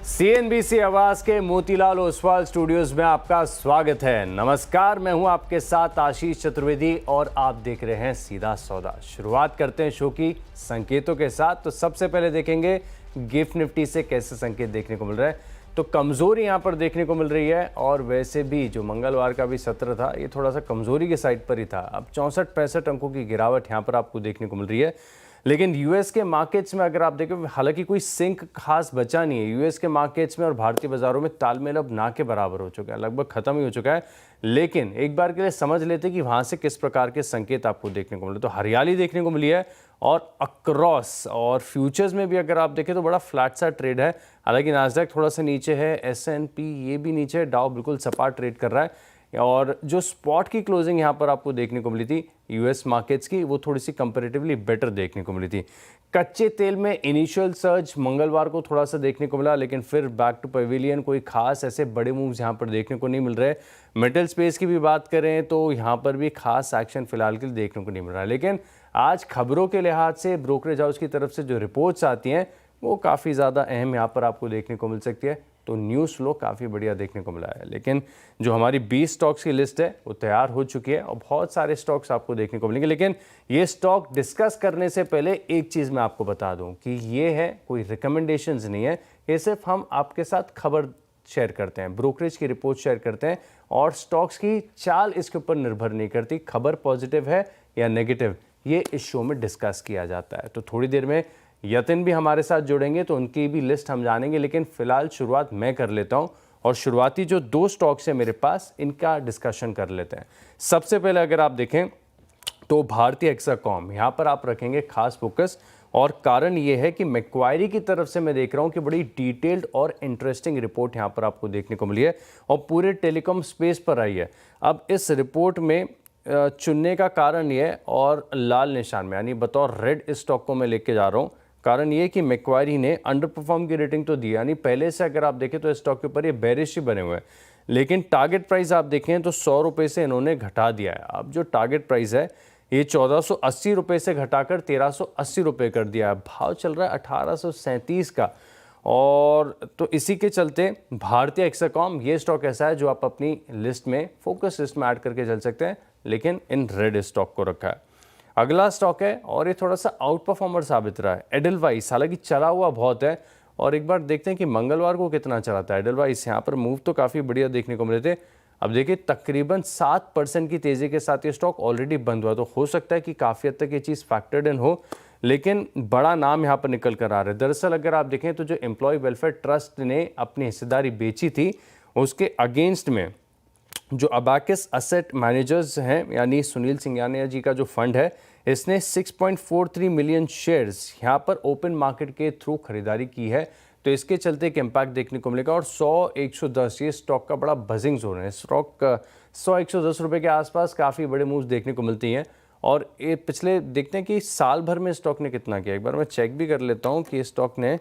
CNBC आवाज के Motilal Oswal studios में आपका स्वागत है। नमस्कार, मैं हूं आपके साथ आशीष चतुर्वेदी और आप देख रहे हैं सीधा सौदा। शुरुआत करते हैं शो की संकेतों के साथ। तो सबसे पहले देखेंगे गिफ्ट निफ्टी से कैसे संकेत देखने को मिल रहा है। तो कमजोरी यहां पर देखने को मिल रही है और वैसे भी जो मंगलवार का भी सत्र था ये थोड़ा सा कमजोरी के साइड पर ही था। अब 64-65 अंकों की गिरावट यहां पर आपको देखने को मिल रही है। लेकिन यूएस के मार्केट्स में अगर आप देखें, हालांकि कोई सिंक खास बचा नहीं है। यूएस के मार्केट्स में और भारतीय बाजारों में तालमेल अब ना के बराबर हो चुका है, लगभग खत्म ही हो चुका है। लेकिन एक बार के लिए समझ लेते हैं कि वहां से किस प्रकार के संकेत आपको देखने को मिले। तो हरियाली देखने को मिली है और अक्रॉस और फ्यूचर्स में भी अगर आप देखें तो बड़ा फ्लैट सा ट्रेड है। हालांकि नास्डैक थोड़ा सा नीचे है, एसएनपी ये भी नीचे है, डाउ बिल्कुल सपाट ट्रेड कर रहा है। और जो स्पॉट की क्लोजिंग यहाँ पर आपको देखने को मिली थी यूएस मार्केट्स की, वो थोड़ी सी कंपैरेटिवली बेटर देखने को मिली थी। कच्चे तेल में इनिशियल सर्ज मंगलवार को थोड़ा सा देखने को मिला, लेकिन फिर बैक टू पवेलियन कोई खास ऐसे बड़े मूव्स यहाँ पर देखने को नहीं मिल रहे। मेटल स्पेस की भी बात करें तो यहाँ पर भी खास एक्शन फिलहाल के लिए देखने को नहीं मिल रहा है। लेकिन आज खबरों के लिहाज से ब्रोकरेज हाउस की तरफ से जो रिपोर्ट्स आती हैं वो काफ़ी ज़्यादा अहम यहाँ पर आपको देखने को मिल सकती है। तो न्यूज़ फ्लो काफ़ी बढ़िया देखने को मिला है। लेकिन जो हमारी 20 स्टॉक्स की लिस्ट है वो तैयार हो चुकी है और बहुत सारे स्टॉक्स आपको देखने को मिलेंगे। लेकिन ये स्टॉक डिस्कस करने से पहले एक चीज़ मैं आपको बता दूं कि ये है कोई रिकमेंडेशंस नहीं है, ये सिर्फ हम आपके साथ खबर शेयर करते हैं, ब्रोकरेज की रिपोर्ट शेयर करते हैं और स्टॉक्स की चाल इसके ऊपर निर्भर नहीं करती। खबर पॉजिटिव है या नेगेटिव ये इस शो में डिस्कस किया जाता है। तो थोड़ी देर में यतिन भी हमारे साथ जुड़ेंगे तो उनकी भी लिस्ट हम जानेंगे। लेकिन फिलहाल शुरुआत मैं कर लेता हूं और शुरुआती जो 2 स्टॉक्स है मेरे पास इनका डिस्कशन कर लेते हैं। सबसे पहले अगर आप देखें तो भारतीय एक्साकॉम, यहां पर आप रखेंगे खास फोकस और कारण ये है कि मैक्वायरी की तरफ से मैं देख रहा हूं कि बड़ी डिटेल्ड और इंटरेस्टिंग रिपोर्ट यहां पर आपको देखने को मिली है और पूरे टेलीकॉम स्पेस पर आई है। अब इस रिपोर्ट में चुनने का कारण ये है और लाल निशान में यानी बतौर रेड इस स्टॉक को मैं लेके जा रहा हूं। कारण ये कि मैक्वायरी ने अंडर परफॉर्म की रेटिंग तो दी, यानी पहले से अगर आप देखें तो इस स्टॉक के ऊपर ये बेरिश ही बने हुए हैं। लेकिन टारगेट प्राइस आप देखें तो 100 रुपये से इन्होंने घटा दिया है। अब जो टारगेट प्राइस है ये 1480 रुपये से घटाकर 1380 रुपये कर दिया है। भाव चल रहा है 1837 का। और तो इसी के चलते भारतीय एक्साकॉम ये स्टॉक ऐसा है जो आप अपनी लिस्ट में फोकस लिस्ट में ऐड करके चल सकते हैं, लेकिन इन रेड स्टॉक को रखा है। अगला स्टॉक है और ये थोड़ा सा आउट परफॉर्मर साबित रहा है, एडलवाइस। हालांकि चला हुआ बहुत है और एक बार देखते हैं कि मंगलवार को कितना चला था एडलवाइस। यहाँ पर मूव तो काफ़ी बढ़िया देखने को मिले थे। अब देखिए तकरीबन 7% की तेज़ी के साथ ये स्टॉक ऑलरेडी बंद हुआ, तो हो सकता है कि काफ़ी हद तक ये चीज़ फैक्टर्ड इन हो। लेकिन बड़ा नाम यहाँ पर निकल कर आ रहा है। दरअसल अगर आप देखें तो जो एम्प्लॉय वेलफेयर ट्रस्ट ने अपनी हिस्सेदारी बेची थी उसके अगेंस्ट में जो अबाकस एसेट मैनेजर्स हैं यानी सुनील सिंघानिया जी का जो फंड है इसने 6.43 मिलियन शेयर्स यहाँ पर ओपन मार्केट के थ्रू खरीदारी की है। तो इसके चलते एक इम्पैक्ट देखने को मिलेगा और 100-110 ये स्टॉक का बड़ा बजिंग जोन है। स्टॉक 100-110 रुपये के आसपास काफ़ी बड़े मूव्स देखने को मिलती हैं। और ये पिछले देखते हैं कि साल भर में स्टॉक ने कितना किया। एक बार मैं चेक भी कर लेता हूँ कि स्टॉक ने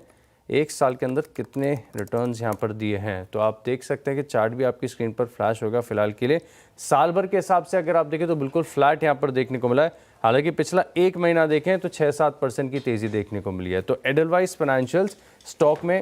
एक साल के अंदर कितने रिटर्न्स यहाँ पर दिए हैं। तो आप देख सकते हैं कि चार्ट भी आपकी स्क्रीन पर फ्लैश होगा। फिलहाल के लिए साल भर के हिसाब से अगर आप देखें तो बिल्कुल फ्लैट यहाँ पर देखने को मिला है। हालांकि पिछला 1 महीना देखें तो 6-7% की तेज़ी देखने को मिली है। तो एडलवाइस फाइनेंशियल्स स्टॉक में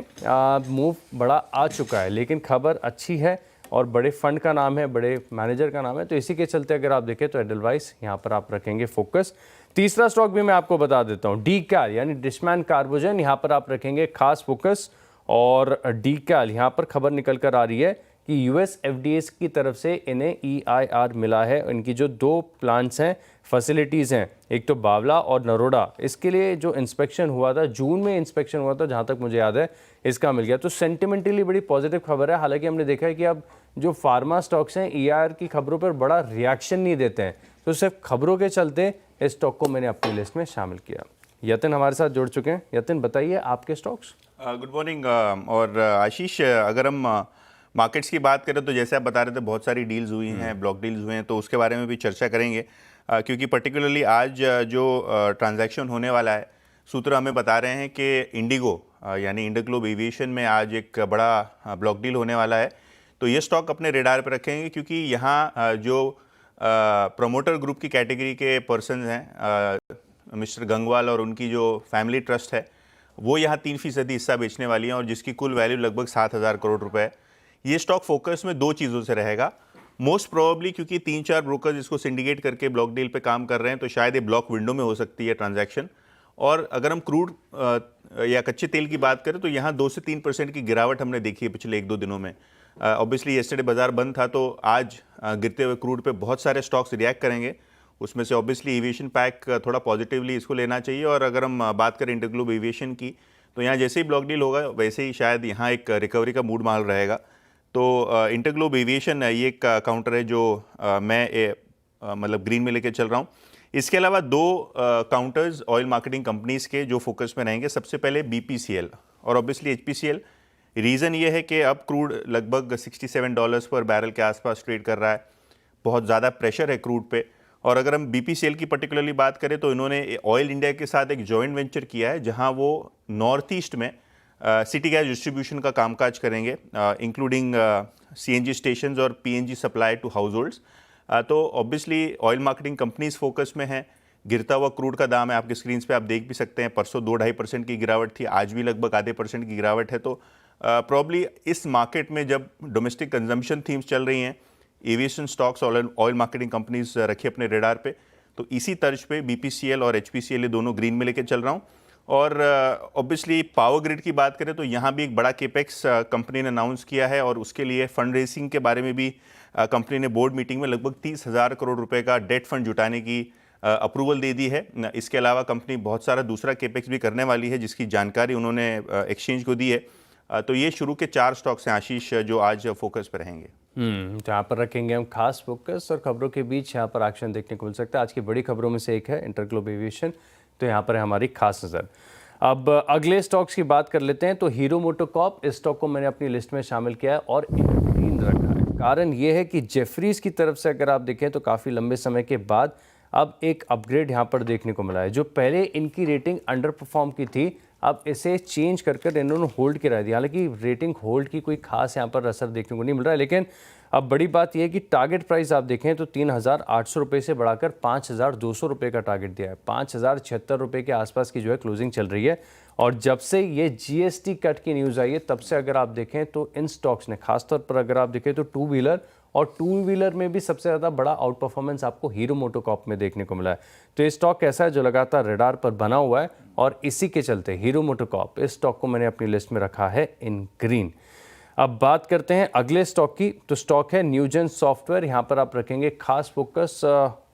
मूव बड़ा आ चुका है, लेकिन खबर अच्छी है और बड़े फंड का नाम है, बड़े मैनेजर का नाम है। तो इसी के चलते अगर आप देखें तो एडलवाइस यहाँ पर आप रखेंगे फोकस। तीसरा स्टॉक भी मैं आपको बता देता हूँ, डीकैल यानी डिशमैन कार्बोजन, यहाँ पर आप रखेंगे खास फोकस। और डीकैल यहाँ पर खबर निकल कर आ रही है कि यूएस एफडीए की तरफ से इन्हें ईआईआर मिला है। इनकी जो 2 प्लांट्स हैं, फैसिलिटीज़ हैं, एक तो बावला और नरोडा, इसके लिए जो इंस्पेक्शन हुआ था जून में इंस्पेक्शन हुआ था जहाँ तक मुझे याद है, इसका मिल गया। तो सेंटिमेंटली बड़ी पॉजिटिव खबर है। हालांकि हमने देखा है कि अब जो फार्मा स्टॉक्स हैं ईआईआर की खबरों पर बड़ा रिएक्शन नहीं देते हैं, तो सिर्फ खबरों के चलते इस स्टॉक को मैंने अपनी लिस्ट में शामिल किया। यतिन हमारे साथ जुड़ चुके हैं। यतिन बताइए आपके स्टॉक्स। Good morning. और आशीष, अगर हम मार्केट्स की बात करें तो जैसे आप बता रहे थे बहुत सारी डील्स हुई हैं, ब्लॉक डील्स हुए हैं, तो उसके बारे में भी चर्चा करेंगे। क्योंकि पर्टिकुलरली आज जो ट्रांजैक्शन होने वाला है, सूत्र हमें बता रहे हैं कि इंडिगो यानी इंडोग्लोब एविएशन में आज एक बड़ा ब्लॉक डील होने वाला है। तो ये स्टॉक अपने रेडार पर रखेंगे क्योंकि यहाँ जो प्रमोटर ग्रुप की कैटेगरी के पर्सन हैं, मिस्टर गंगवाल और उनकी जो फैमिली ट्रस्ट है, वो यहाँ 3% हिस्सा बेचने वाली हैं और जिसकी कुल वैल्यू लगभग 7,000 करोड़ रुपए है। ये स्टॉक फोकस में दो चीज़ों से रहेगा। मोस्ट प्रोबेबली क्योंकि 3-4 ब्रोकर्स इसको सिंडिकेट करके ब्लॉक डील पे काम कर रहे हैं, तो शायद ये ब्लॉक विंडो में हो सकती है ट्रांजैक्शन। और अगर हम क्रूड या कच्चे तेल की बात करें तो यहाँ 2 से 3% की गिरावट हमने देखी है पिछले 1-2 दिनों में। ऑब्वियसली येस्टरडे बाजार बंद था, तो आज गिरते हुए क्रूड पे बहुत सारे स्टॉक्स रिएक्ट करेंगे। उसमें से ऑब्वियसली एविएशन पैक थोड़ा पॉजिटिवली इसको लेना चाहिए। और अगर हम बात करें इंटरग्लोब एविएशन की, तो यहाँ जैसे ही ब्लॉक डील होगा वैसे ही शायद यहाँ एक रिकवरी का मूड माहौल रहेगा। तो इंटरग्लोब एविएशन ये एक काउंटर है जो मैं मतलब ग्रीन में लेके चल रहा हूँ। इसके अलावा दो काउंटर्स ऑयल मार्केटिंग कंपनीज के जो फोकस में रहेंगे, सबसे पहले बीपीसीएल और ऑब्वियसली एचपीसीएल। रीज़न ये है कि अब क्रूड लगभग $67 पर बैरल के आसपास ट्रेड कर रहा है, बहुत ज़्यादा प्रेशर है क्रूड पे। और अगर हम बीपीसीएल की पर्टिकुलरली बात करें तो इन्होंने ऑयल इंडिया के साथ एक जॉइंट वेंचर किया है, जहां वो नॉर्थ ईस्ट में सिटी गैस डिस्ट्रीब्यूशन का कामकाज करेंगे, इंक्लूडिंग सीएनजी स्टेशंस और PNG supply to households. तो obviously oil marketing companies focus में है। गिरता हुआ क्रूड का दाम है, आपके स्क्रीन पे आप देख भी सकते हैं। परसों 2-2.5% की गिरावट थी, आज भी लगभग आधे % की गिरावट है। तो प्रॉब्ली इस मार्केट में जब डोमेस्टिक कंजम्पशन थीम्स चल रही हैं, aviation stocks oil marketing companies रखिए अपने रेडार पे। तो इसी तर्ज पे बीपीसीएल और एचपीसीएल ये दोनों ग्रीन में लेके चल रहा हूँ। और ऑब्वियसली पावर ग्रिड की बात करें तो यहाँ भी एक बड़ा केपेक्स कंपनी ने अनाउंस किया है और उसके लिए फंड रेसिंग के बारे में भी कंपनी ने बोर्ड मीटिंग में लगभग 30,000 करोड़ रुपए का डेट फंड जुटाने की अप्रूवल दे दी है। इसके अलावा कंपनी बहुत सारा दूसरा केपेक्स भी करने वाली है, जिसकी जानकारी उन्होंने एक्सचेंज को दी है। तो ये शुरू के 4 स्टॉक्स हैं आशीष, जो आज फोकस पर रहेंगे। तो यहाँ पर रखेंगे हम खास फोकस और खबरों के बीच यहाँ पर एक्शन देखने को मिल सकता है। आज की बड़ी खबरों में से एक है इंटरग्लोब एविएशन, तो यहाँ पर है हमारी खास नज़र। अब अगले स्टॉक्स की बात कर लेते हैं। तो हीरो मोटोकॉर्प, इस स्टॉक को मैंने अपनी लिस्ट में शामिल किया है और ग्रीन रखा है। कारण ये है कि जेफरीज की तरफ से अगर आप देखें तो काफ़ी लंबे समय के बाद अब एक अपग्रेड यहाँ पर देखने को मिला है। जो पहले इनकी रेटिंग अंडर परफॉर्म की थी, अब इसे चेंज कर इन्होंने होल्ड करा दिया। हालांकि रेटिंग होल्ड की कोई खास यहाँ पर असर देखने को नहीं मिल रहा है, लेकिन अब बड़ी बात यह है कि टारगेट प्राइस आप देखें तो 3,800 रुपये से बढ़ाकर 5,200 रुपये का टारगेट दिया है। 5,076 रुपये के आसपास की जो है क्लोजिंग चल रही है। और जब से ये जीएसटी कट की न्यूज़ आई है, तब से अगर आप देखें तो इन स्टॉक्स ने, खासतौर पर अगर आप देखें तो टू व्हीलर में भी सबसे ज़्यादा बड़ा आउट परफॉर्मेंस आपको हीरो मोटोकॉर्प में देखने को मिला है। तो ये स्टॉक कैसा है जो लगातार रेडार पर बना हुआ है, और इसी के चलते हीरो मोटोकॉर्प, इस स्टॉक को मैंने अपनी लिस्ट में रखा है इन ग्रीन। अब बात करते हैं अगले स्टॉक की। तो स्टॉक है न्यूजेन सॉफ्टवेयर, यहाँ पर आप रखेंगे खास फोकस।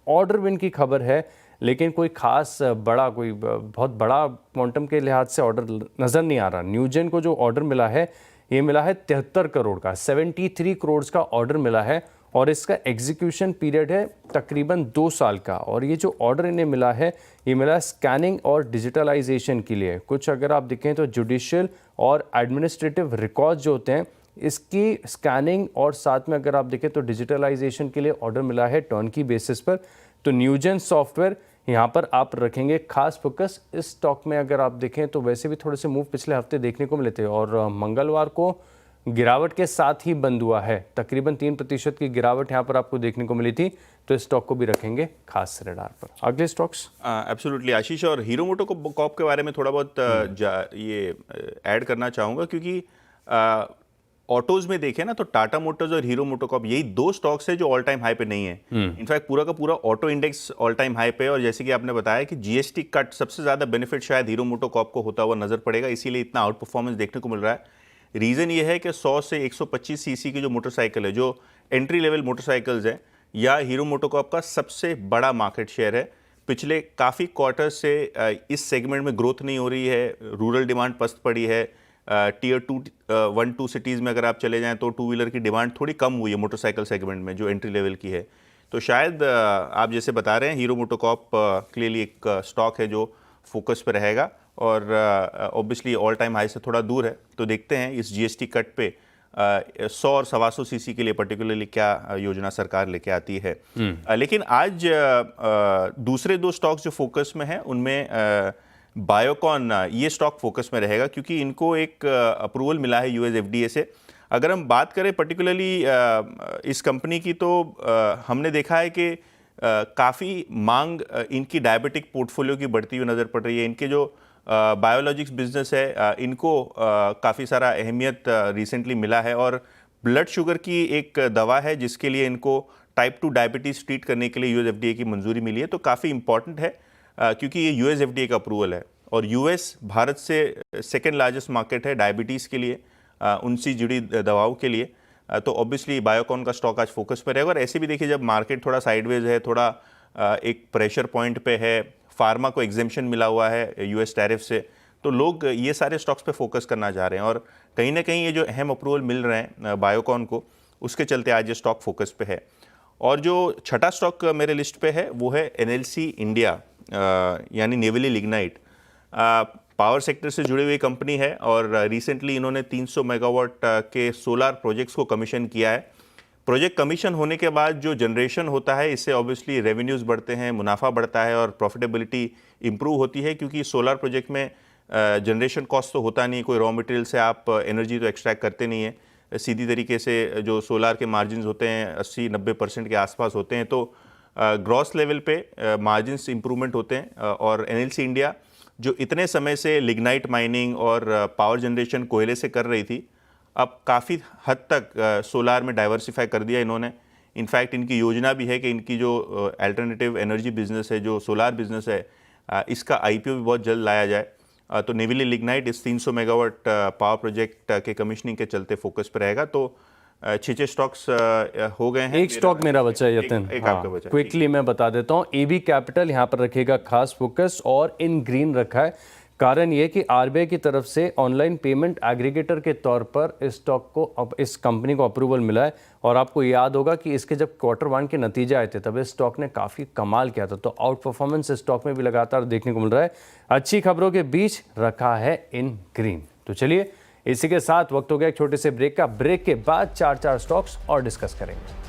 ऑर्डर विन की खबर है, लेकिन कोई खास बड़ा, कोई बहुत बड़ा क्वांटम के लिहाज से ऑर्डर नज़र नहीं आ रहा। न्यूजेन को जो ऑर्डर मिला है, ये मिला है 73 करोड़ का, 73 करोड़ का ऑर्डर मिला है। और इसका एग्जीक्यूशन पीरियड है तकरीबन 2 साल का। और ये जो ऑर्डर इन्हें मिला है, ये मिला है स्कैनिंग और डिजिटलाइजेशन के लिए। कुछ अगर आप देखें तो जुडिशियल और एडमिनिस्ट्रेटिव रिकॉर्ड जो होते हैं, इसकी स्कैनिंग और साथ में अगर आप देखें तो डिजिटलाइजेशन के लिए ऑर्डर मिला है टर्नकी बेसिस पर। तो न्यूजेन सॉफ्टवेयर यहाँ पर आप रखेंगे खास फोकस। इस स्टॉक में अगर आप देखें तो वैसे भी थोड़े से मूव पिछले हफ्ते देखने को मिले थे और मंगलवार को गिरावट के साथ ही बंद हुआ है। तकरीबन 3% की गिरावट यहाँ पर आपको देखने को मिली थी। तो इस स्टॉक को भी रखेंगे खास रेडार पर। अगले स्टॉक्स एब्सोल्युटली आशीष, और हीरो मोटोकॉर्प के बारे में थोड़ा बहुत ये ऐड करना चाहूँगा, क्योंकि ऑटोज में देखें ना तो टाटा मोटर्स और हीरो मोटोकॉर्प, यही 2 स्टॉक्स है जो ऑल टाइम हाई पे नहीं है। इनफैक्ट पूरा का पूरा auto index all time high पे है। और जैसे कि आपने बताया कि जीएसटी कट सबसे ज़्यादा बेनिफिट शायद हीरो मोटोकॉर्प को होता हुआ नजर पड़ेगा, इसीलिए इतना आउट परफॉर्मेंस देखने को मिल रहा है। रीज़न ये है कि 100 से 125 सीसी की जो मोटरसाइकिल है, जो एंट्री लेवल मोटरसाइकिल्स हैं, या हीरो मोटोकॉर्प का सबसे बड़ा मार्केट शेयर है। पिछले काफ़ी क्वार्टर से इस सेगमेंट में ग्रोथ नहीं हो रही है। रूरल डिमांड पस्त पड़ी है। टीयर 1-2 सिटीज़ में अगर आप चले जाएं तो टू व्हीलर की डिमांड थोड़ी कम हुई है मोटरसाइकिल सेगमेंट में, जो एंट्री लेवल की है। तो शायद आप जैसे बता रहे हैं, हीरो मोटोकॉर्प क्लियरली एक स्टॉक है जो फोकस पे रहेगा और ऑब्वियसली ऑल टाइम हाई से थोड़ा दूर है। तो देखते हैं इस जीएसटी कट पे 100 और 125 सीसी के लिए पर्टिकुलरली क्या योजना सरकार लेके आती है। लेकिन आज दूसरे 2 स्टॉक्स जो फोकस में हैं, उनमें बायोकॉन, ये स्टॉक फोकस में रहेगा क्योंकि इनको एक अप्रूवल मिला है यूएस एफडीए से। अगर हम बात करें पर्टिकुलरली इस कंपनी की, तो हमने देखा है कि काफ़ी मांग इनकी डायबिटिक पोर्टफोलियो की बढ़ती हुई नज़र पड़ रही है। इनके जो बायोलॉजिक्स बिजनेस है, इनको काफ़ी सारा अहमियत रिसेंटली मिला है और ब्लड शुगर की एक दवा है जिसके लिए इनको टाइप 2 डायबिटीज़ ट्रीट करने के लिए यूएस एफडीए की मंजूरी मिली है। तो काफ़ी इंपॉर्टेंट है क्योंकि ये यूएस एफडीए का अप्रूवल है और यूएस भारत से सेकेंड लार्जेस्ट मार्केट है डायबिटीज़ के लिए, उनसे जुड़ी दवाओं के लिए। तो ऑब्वियसली बायोकॉन का स्टॉक आज फोकस पर रहेगा। और ऐसे भी देखिए जब मार्केट थोड़ा साइडवेज है, थोड़ा एक प्रेशर पॉइंट पे है, फार्मा को एग्जेम्पशन मिला हुआ है यूएस टैरिफ से, तो लोग ये सारे स्टॉक्स पे फोकस करना चाह रहे हैं और कहीं ना कहीं ये जो अहम अप्रूवल मिल रहे हैं बायोकॉन को, उसके चलते आज ये स्टॉक फोकस पे है। और जो छठा स्टॉक मेरे लिस्ट पे है वो है एनएलसी इंडिया, यानी नेवली लिग्नाइट। पावर सेक्टर से जुड़ी हुई कंपनी है और रिसेंटली इन्होंने 300 मेगावाट के सोलार प्रोजेक्ट्स को कमीशन किया है। प्रोजेक्ट कमीशन होने के बाद जो जनरेशन होता है, इससे ऑब्वियसली रेवेन्यूज़ बढ़ते हैं, मुनाफा बढ़ता है और प्रॉफिटेबिलिटी इंप्रूव होती है, क्योंकि सोलार प्रोजेक्ट में जनरेशन कॉस्ट तो होता नहीं, कोई रॉ मटेरियल से आप एनर्जी तो एक्सट्रैक्ट करते नहीं है, सीधी तरीके से जो सोलार के मार्जिन्स होते हैं 80-90% के आसपास होते हैं। तो ग्रॉस लेवल पे मार्जिन्स इंप्रूवमेंट होते हैं। और एनएलसी इंडिया जो इतने समय से लिग्नाइट माइनिंग और पावर जनरेशन कोयले से कर रही थी, अब काफ़ी हद तक सोलार में डाइवर्सिफाई कर दिया इन्होंने। इनफैक्ट इनकी योजना भी है कि इनकी जो अल्टरनेटिव एनर्जी बिजनेस है, जो सोलार बिजनेस है, इसका आईपीओ भी बहुत जल्द लाया जाए। तो नेवली लिग्नाइट इस 300 मेगावाट पावर प्रोजेक्ट के कमीशनिंग के चलते फोकस पर रहेगा। तो 6 स्टॉक्स हो गए हैं। एक स्टॉक मेरा बचा है यतन, एक आपका बचा। क्विकली मैं बता देता हूँ। एबी कैपिटल यहाँ पर रखेगा खास फोकस और इन ग्रीन रखा है। कारण ये कि आरबीआई की तरफ से ऑनलाइन पेमेंट एग्रीगेटर के तौर पर इस स्टॉक को, अब इस कंपनी को अप्रूवल मिला है। और आपको याद होगा कि इसके जब Q1 के नतीजे आए थे तब इस स्टॉक ने काफ़ी कमाल किया था। तो आउट परफॉर्मेंस इस स्टॉक में भी लगातार देखने को मिल रहा है। अच्छी खबरों के बीच रखा है इन ग्रीन। तो चलिए इसी के साथ वक्त हो गया एक छोटे से ब्रेक का। ब्रेक के बाद 4 स्टॉक्स और डिस्कस करेंगे।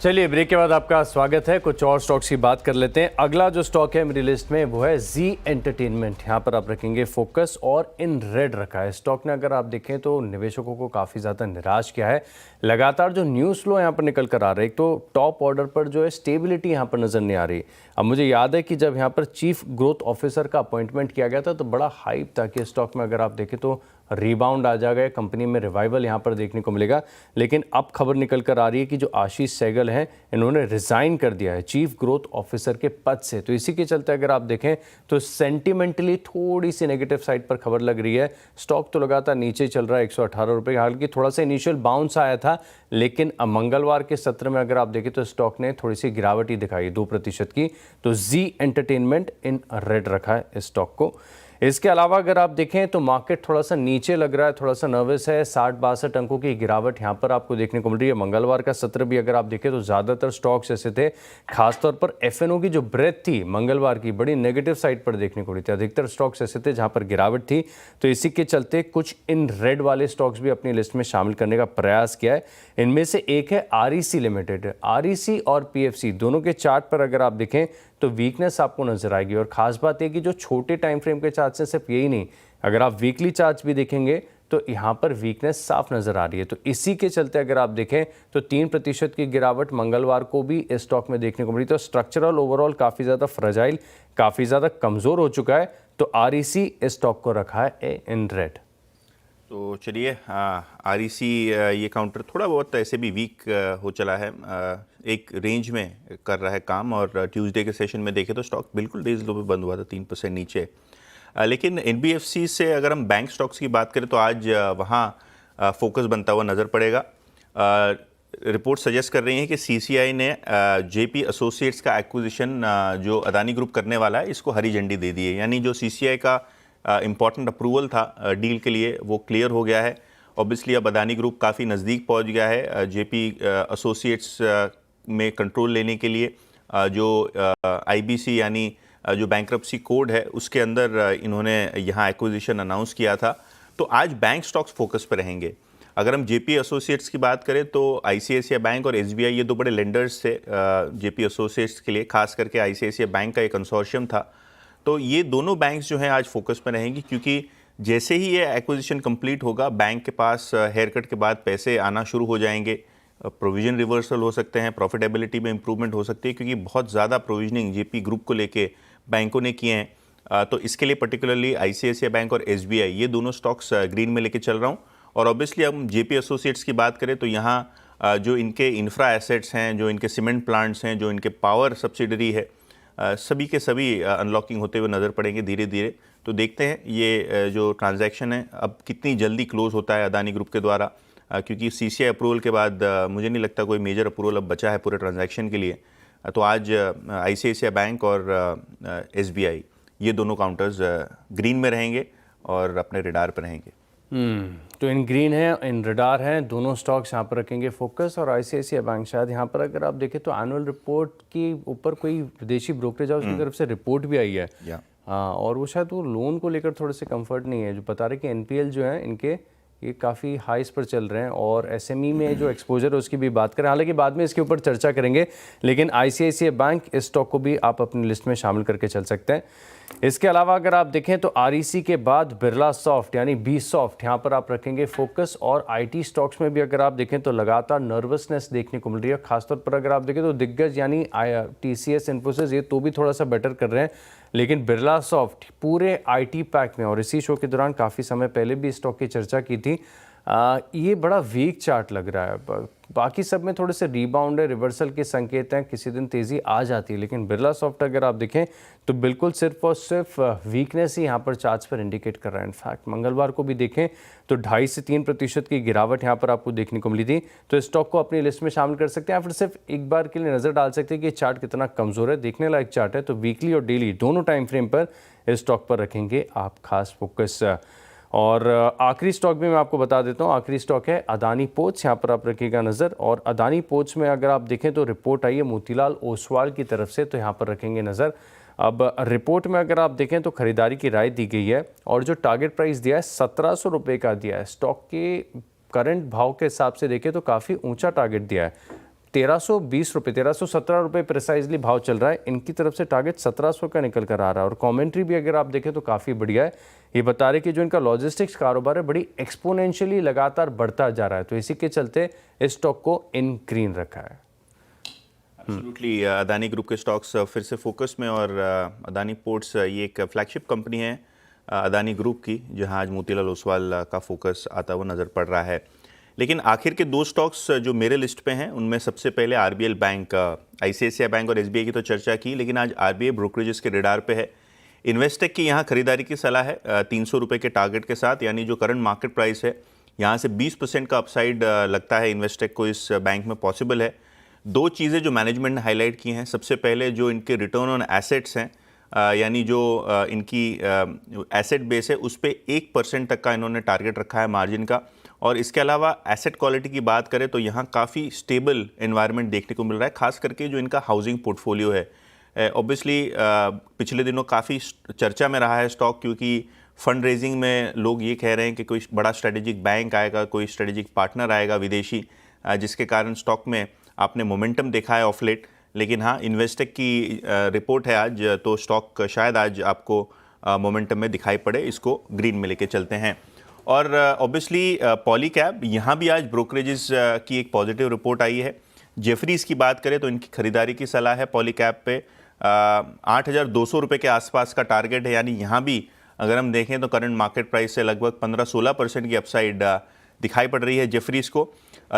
चलिए ब्रेक के बाद आपका स्वागत है। कुछ और स्टॉक्स की बात कर लेते हैं। अगला जो स्टॉक है मेरी लिस्ट में वो है जी एंटरटेनमेंट। यहाँ पर आप रखेंगे फोकस और इन रेड रखा है। स्टॉक ने अगर आप देखें तो निवेशकों को काफ़ी ज़्यादा निराश किया है। लगातार जो न्यूज़ फ्लो यहाँ पर निकल कर आ रहा है, एक तो टॉप ऑर्डर पर जो है स्टेबिलिटी यहाँ पर नज़र नहीं आ रही। अब मुझे याद है कि जब यहाँ पर चीफ ग्रोथ ऑफिसर का अपॉइंटमेंट किया गया था तो बड़ा हाइप था कि स्टॉक में अगर आप देखें तो रीबाउंड आ जाएगा, कंपनी में रिवाइवल यहाँ पर देखने को मिलेगा। लेकिन अब खबर निकल कर आ रही है कि जो आशीष सहगल हैं इन्होंने रिज़ाइन कर दिया है चीफ ग्रोथ ऑफिसर के पद से। तो इसी के चलते अगर आप देखें तो सेंटिमेंटली थोड़ी सी नेगेटिव साइड पर खबर लग रही है। स्टॉक तो लगातार नीचे चल रहा है 118 रुपये। हालांकि थोड़ा सा इनिशियल बाउंस आया था, लेकिन मंगलवार के सत्र में अगर आप देखें तो स्टॉक ने थोड़ी सी गिरावट ही दिखाई 2% की। तो जी एंटरटेनमेंट इन रेड रखा है इस स्टॉक को। इसके अलावा अगर आप देखें तो मार्केट थोड़ा सा नीचे लग रहा है, थोड़ा सा नर्वस है। 60-62 अंकों की गिरावट यहाँ पर आपको देखने को मिल रही है। मंगलवार का सत्र भी अगर आप देखें तो ज़्यादातर स्टॉक्स ऐसे थे, खासतौर पर एफएनओ की जो ब्रेथ थी मंगलवार की बड़ी नेगेटिव साइड पर देखने को मिली थी। अधिकतर स्टॉक्स ऐसे थे जहाँ पर गिरावट थी। तो इसी के चलते कुछ इन रेड वाले स्टॉक्स भी अपनी लिस्ट में शामिल करने का प्रयास किया है। इनमें से एक है आरईसी लिमिटेड। आरईसी और पीएफसी दोनों के चार्ट पर अगर आप देखें तो वीकनेस आपको नजर आएगी। और खास बात है कि जो छोटे टाइम फ्रेम के चार्ट से सिर्फ यही नहीं, अगर आप वीकली चार्ट भी देखेंगे तो यहाँ पर वीकनेस साफ नजर आ रही है। तो इसी के चलते अगर आप देखें तो 3% की गिरावट मंगलवार को भी इस स्टॉक में देखने को मिली। तो स्ट्रक्चरल ओवरऑल काफ़ी ज़्यादा फ्रजाइल, काफ़ी ज़्यादा कमज़ोर हो चुका है। तो आरईसी इस स्टॉक को रखा है इन रेड। तो चलिए आरईसी ये काउंटर थोड़ा बहुत ऐसे भी वीक हो चला है, एक रेंज में कर रहा है काम। और ट्यूसडे के सेशन में देखें तो स्टॉक बिल्कुल डेज लो पे बंद हुआ था 3% नीचे। लेकिन एनबीएफसी से अगर हम बैंक स्टॉक्स की बात करें तो आज वहाँ फोकस बनता हुआ नज़र पड़ेगा। रिपोर्ट सजेस्ट कर रही हैं कि सीसीआई ने जेपी एसोसिएट्स का एक्विजिशन जो अदानी ग्रुप करने वाला है इसको हरी झंडी दे दी है। यानी जो सीसीआई का इम्पॉर्टेंट अप्रूवल था डील के लिए वो क्लियर हो गया है। ऑब्वियसली अब अदानी ग्रुप काफ़ी नज़दीक पहुंच गया है जेपी एसोसिएट्स में कंट्रोल लेने के लिए। जो आईबीसी यानी जो बैंक्रप्सी कोड है उसके अंदर इन्होंने यहाँ एक्विजिशन अनाउंस किया था। तो आज बैंक स्टॉक्स फोकस पे रहेंगे। अगर हम जेपी एसोसिएट्स की बात करें तो आईसीआईसीआई बैंक और एसबीआई ये दो बड़े लेंडर्स थे जेपी एसोसिएट्स के लिए। खास करके आईसीआईसीआई बैंक का एक कंसोर्शियम था। तो ये दोनों बैंक्स जो हैं आज फोकस में रहेंगी, क्योंकि जैसे ही ये एक्विजिशन कंप्लीट होगा बैंक के पास हेयर कट के बाद पैसे आना शुरू हो जाएंगे। प्रोविजन रिवर्सल हो सकते हैं, प्रॉफिटेबिलिटी में इंप्रूवमेंट हो सकती है, क्योंकि बहुत ज़्यादा प्रोविजनिंग जेपी ग्रुप को लेके बैंकों ने किए हैं। तो इसके लिए पर्टिकुलरली आईसीआईसीआई बैंक और एसबीआई ये दोनों स्टॉक्स ग्रीन में लेके चल रहा हूँ। और ऑब्वियसली हम जेपी एसोसिएट्स की बात करें तो यहाँ जो इनके इंफ्रा एसेट्स हैं, जो इनके सीमेंट प्लांट्स हैं, जो इनके पावर सब्सिडरी है, सभी के सभी अनलॉकिंग होते हुए नज़र पड़ेंगे धीरे धीरे। तो देखते हैं ये जो ट्रांजैक्शन है अब कितनी जल्दी क्लोज होता है अदानी ग्रुप के द्वारा, क्योंकि सीसीआई अप्रूवल के बाद मुझे नहीं लगता कोई मेजर अप्रूवल अब बचा है पूरे ट्रांजैक्शन के लिए। तो आज आईसीआईसीआई बैंक और एसबीआई ये दोनों काउंटर्स ग्रीन में रहेंगे और अपने रडार पर रहेंगे। तो इन ग्रीन है, इन रडार हैं, दोनों स्टॉक्स यहाँ पर रखेंगे फोकस। और आईसीआईसीआई बैंक शायद यहाँ पर अगर आप देखें तो एनुअल रिपोर्ट के ऊपर कोई विदेशी ब्रोकरेज हाउस की तरफ से रिपोर्ट भी आई है। हाँ, और वो शायद वो लोन को लेकर थोड़े से कंफर्ट नहीं है, जो बता रहे कि एनपीएल जो है इनके ये काफ़ी हाइस पर चल रहे हैं। और एसएमई में जो एक्सपोजर है उसकी भी बात करें, हालांकि बाद में इसके ऊपर चर्चा करेंगे, लेकिन आईसीआईसीआई बैंक इस स्टॉक को भी आप अपनी लिस्ट में शामिल करके चल सकते हैं। इसके अलावा अगर आप देखें तो आरईसी के बाद बिरला सॉफ्ट यानी बी सॉफ्ट यहाँ पर आप रखेंगे फोकस। और आईटी स्टॉक्स में भी अगर आप देखें तो लगातार नर्वसनेस देखने को मिल रही है। खासतौर पर अगर आप देखें तो दिग्गज यानी टीसीएस, इन्फोसिस ये तो भी थोड़ा सा बेटर कर रहे हैं, लेकिन बिरला सॉफ्ट पूरे आईटी पैक में, और इसी शो के दौरान काफ़ी समय पहले भी स्टॉक की चर्चा की थी, ये बड़ा वीक चार्ट लग रहा है। बाकी सब में थोड़े से रिबाउंड है, रिवर्सल के संकेत हैं, किसी दिन तेज़ी आ जाती है, लेकिन बिरला सॉफ्ट अगर आप देखें तो बिल्कुल सिर्फ और सिर्फ वीकनेस ही यहाँ पर चार्ट्स पर इंडिकेट कर रहा है। इनफैक्ट मंगलवार को भी देखें तो 2.5 से 3% की गिरावट यहाँ पर आपको देखने को मिली थी। तो स्टॉक को अपनी लिस्ट में शामिल कर सकते हैं, या फिर सिर्फ एक बार के लिए नज़र डाल सकते हैं कि ये चार्ट कितना कमज़ोर है। देखने लायक चार्ट है, तो वीकली और डेली दोनों टाइम फ्रेम पर इस स्टॉक पर रखेंगे आप खास फोकस। और आखिरी स्टॉक भी मैं आपको बता देता हूँ, आखिरी स्टॉक है अदानी पोर्ट्स, यहाँ पर आप रखिएगा नज़र। और अदानी पोर्ट्स में अगर आप देखें तो रिपोर्ट आई है मोतीलाल ओसवाल की तरफ से, तो यहाँ पर रखेंगे नज़र। अब रिपोर्ट में अगर आप देखें तो खरीदारी की राय दी गई है, और जो टारगेट प्राइस दिया है 1700 रुपये का दिया है। स्टॉक के करंट भाव के हिसाब से देखें तो काफ़ी ऊँचा टारगेट दिया है, 1320 रुपये, 1317 रुपये प्रिसाइजली भाव चल रहा है। इनकी तरफ से टारगेट 1700 का निकल कर आ रहा है। और कमेंट्री भी अगर आप देखें तो काफ़ी बढ़िया है। ये बता रहे कि जो इनका लॉजिस्टिक्स कारोबार है बड़ी एक्सपोनेंशियली लगातार बढ़ता जा रहा है, तो इसी के चलते इस स्टॉक को इन ग्रीन रखा है। एब्सोल्युटली अदानी ग्रुप के स्टॉक्स फिर से फोकस में। और अदानी पोर्ट्स ये एक फ्लैगशिप कंपनी है अदानी ग्रुप की, जहां आज मोतीलाल ओसवाल का फोकस आता हुआ नज़र पड़ रहा है। लेकिन आखिर के दो स्टॉक्स जो मेरे लिस्ट पे हैं उनमें सबसे पहले आरबीएल बैंक, आईसीआईसीआई बैंक और एसबीआई की तो चर्चा की, लेकिन आज आरबीआई ब्रोकरेजेस के रडार पे है। इन्वेस्टेक की यहाँ खरीदारी की सलाह है 300 रुपये के टारगेट के साथ, यानी जो करंट मार्केट प्राइस है यहाँ से 20% का अपसाइड लगता है इन्वेस्टेक को इस बैंक में पॉसिबल है। दो चीज़ें जो मैनेजमेंट ने हाईलाइट की हैं, सबसे पहले जो इनके रिटर्न ऑन एसेट्स हैं, यानी जो इनकी एसेट बेस है उस पर 1% तक का इन्होंने टारगेट रखा है मार्जिन का। और इसके अलावा एसेट क्वालिटी की बात करें तो यहाँ काफ़ी स्टेबल एनवायरनमेंट देखने को मिल रहा है, खास करके जो इनका हाउसिंग पोर्टफोलियो है। ऑब्वियसली पिछले दिनों काफ़ी चर्चा में रहा है स्टॉक, क्योंकि फंड रेजिंग में लोग ये कह रहे हैं कि कोई बड़ा स्ट्रेटेजिक बैंक आएगा, कोई स्ट्रेटेजिक पार्टनर आएगा विदेशी, जिसके कारण स्टॉक में आपने मोमेंटम देखा है ऑफ लेट। लेकिन हाँ, इन्वेस्टेक की रिपोर्ट है आज, तो स्टॉक शायद आज आपको मोमेंटम में दिखाई पड़े, इसको ग्रीन में लेके चलते हैं। और ऑब्वियसली पॉलीकैब, यहाँ भी आज ब्रोकरेजेस की एक पॉजिटिव रिपोर्ट आई है। जेफरीज की बात करें तो इनकी खरीदारी की सलाह है पॉलीकैब पे, 8,200 रुपये के आसपास का टारगेट है, यानी यहाँ भी अगर हम देखें तो करंट मार्केट प्राइस से लगभग 15-16% की अपसाइड दिखाई पड़ रही है जेफरीज को।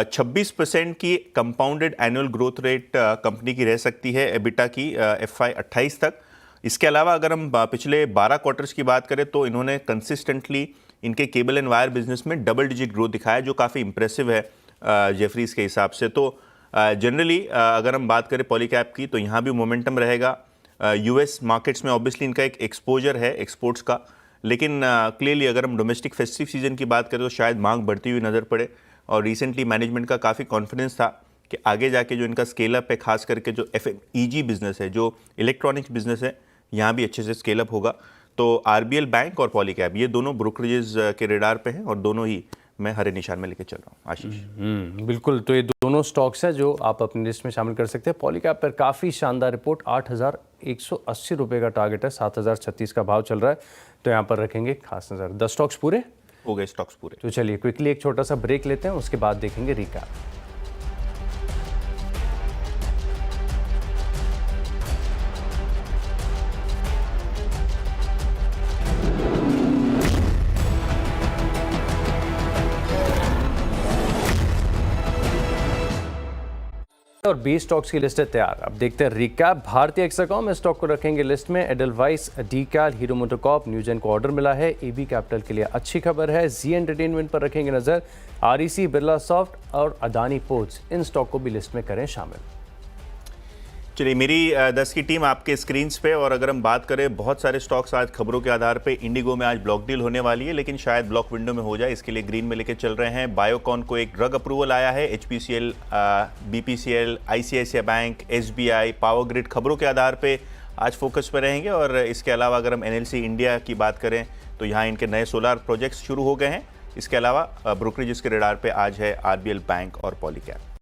26% की compounded annual growth rate company की रह सकती है एबिटा की FY 28 तक। इसके अलावा अगर हम पिछले 12 क्वार्टर्स की बात करें तो इन्होंने कंसिस्टेंटली इनके केबल एंड वायर बिजनेस में डबल डिजिट ग्रोथ दिखाया, जो काफ़ी इंप्रेसिव है। जेफरीज के हिसाब से। तो जनरली अगर हम बात करें पॉलीकैब की, तो यहाँ भी मोमेंटम रहेगा। यूएस मार्केट्स में ऑब्वियसली इनका एक एक्सपोजर है एक्सपोर्ट्स का, लेकिन क्लियरली अगर हम डोमेस्टिक फेस्टिव सीजन की बात करें तो शायद मांग बढ़ती हुई नज़र पड़े। और रिसेंटली मैनेजमेंट का काफ़ी कॉन्फिडेंस था कि आगे जाके जो इनका स्केल अप है, खास करके जो FMEG बिजनेस है, जो इलेक्ट्रॉनिक्स बिजनेस है, यहाँ भी अच्छे से स्केल अप होगा। तो आरबीएल बैंक और पॉलीकैब ये दोनों ब्रोकरेजेस के रेडार पे हैं और दोनों ही मैं हरे निशान में लेके चल रहा हूँ आशीष। बिल्कुल, तो ये दोनों स्टॉक्स हैं जो आप अपनी लिस्ट में शामिल कर सकते हैं। पॉलीकैब पर काफ़ी शानदार रिपोर्ट, 8,180 रुपये का टारगेट है, 7,036 का भाव चल रहा है, तो यहाँ पर रखेंगे खास नज़र। 10 स्टॉक्स पूरे हो गए स्टॉक्स पूरे। तो चलिए क्विकली एक छोटा सा ब्रेक लेते हैं, उसके बाद देखेंगे रिकैप। और 20 स्टॉक्स की लिस्ट है तैयार। अब देखते हैं रिकैप। भारतीय एक्साकॉम इस स्टॉक को रखेंगे लिस्ट में। एडलवाइस, डीकैल, हीरो मोटोकॉर्प, न्यूजेन को ऑर्डर मिला है। एबी कैपिटल के लिए अच्छी खबर है। जी एंटरटेनमेंट पर रखेंगे नजर। आरईसी, बिरला सॉफ्ट और अदानी पोर्ट्स, इन स्टॉक को भी लिस्ट में करें शामिल। चलिए, मेरी 10 की टीम आपके स्क्रीन्स पे। और अगर हम बात करें, बहुत सारे स्टॉक्स आज खबरों के आधार पे, इंडिगो में आज ब्लॉक डील होने वाली है, लेकिन शायद ब्लॉक विंडो में हो जाए, इसके लिए ग्रीन में लेके चल रहे हैं। बायोकॉन को एक ड्रग अप्रूवल आया है। HPCL, BPCL, ICICI bank, SBI, power grid खबरों के आधार पे आज फोकस पे रहेंगे। और इसके अलावा अगर हम NLC इंडिया की बात करें तो यहाँ इनके नए सोलार प्रोजेक्ट्स शुरू हो गए हैं। इसके अलावा ब्रोकरेजेस के रेडार पे आज है RBL बैंक और पॉलीकैब।